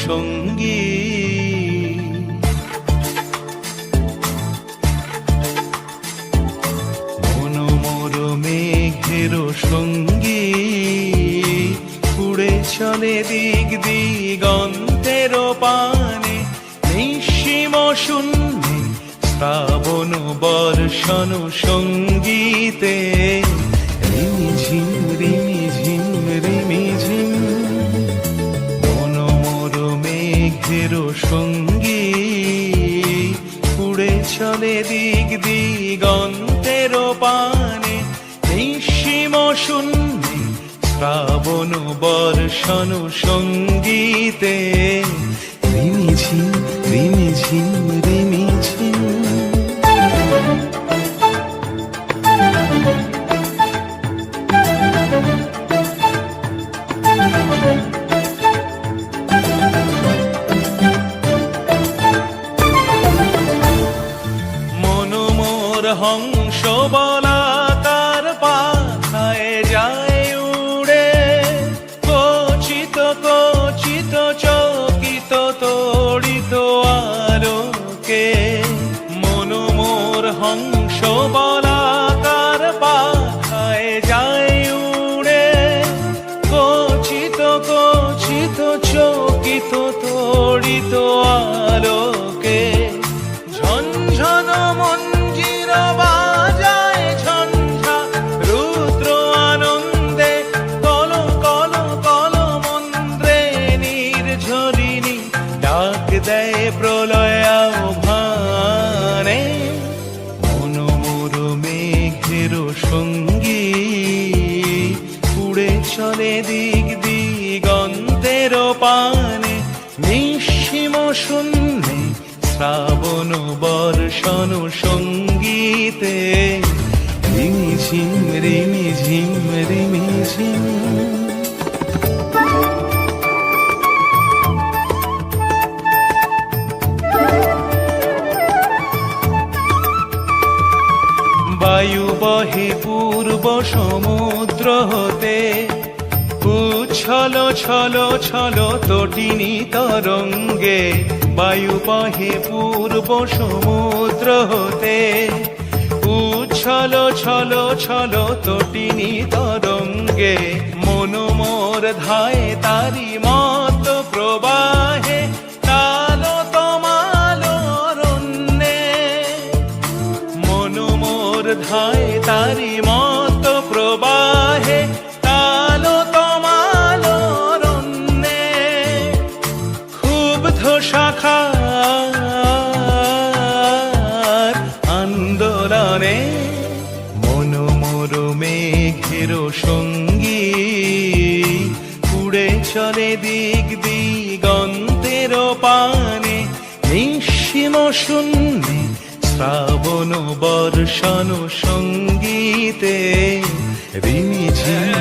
সঙ্গী। মনোমোর মেঘের সঙ্গী, উড়ে চলে দিক দিগন্তের পানে, নিঃসীম শূন্যে শ্রাবণ বর্ষণ সঙ্গীতে। রিমিঝিম রিমিঝিম রিমিঝিম মনোমোর মেঘের সঙ্গী, উড়ে চলে দিক দিগন্তের পানে, নিঃসীম শূন্যে শ্রাবণ বর্ষণ সঙ্গীতে। রিমিঝিম রিমিঝিম রিমিঝিম। মনোমোর হংস বলাকার পাখায় যায় উড়ে, কচিত কচিত চকিত তড়িত আলোকে। মনোমোর হংস বলাকার পাখায় যায় উড়ে, কচিত কচিত চকিত তড়িত আলোকে। ঝনঝন মঞ্জির বাজায় ঝঞ্ঝা, রুদ্র আনন্দে কল কল কল মন্ত্রে নির্ঝরিণী ডাক দেয় প্রলয় আহ্বানে। মনোমোর মেঘের সঙ্গী, উড়ে চলে দিক দিগন্তের পানে, নিঃসীম শূন্যে শ্রাবণ বর্ষণ সঙ্গীতে। রিমিঝিম রিমিঝিম রিমিঝিম। বায়ু বহে পূর্ব সমুদ্র হতে, উচ্ছল ছল ছল তটিনী তরঙ্গে। বায়ু বহে পূর্ব সমুদ্র হতে, উচ্ছল ছল ছল তটিনী তরঙ্গে। মনোমোর ধায় তারি মত প্রবাহে, তাল তমাল অরণ্যে। মনোমোর ধায় তারি মত প্রবাহে, তাল তমাল অরণ্যে। ক্ষুব্ধ শাখার আন্দোলনে, মনোমোর মেঘের সঙ্গী, উড়ে চলে দিক দিগন্তের পানে, নিঃসীম শূন্যে শ্রাবণ বর্ষণ সঙ্গীতে। রিমিঝিম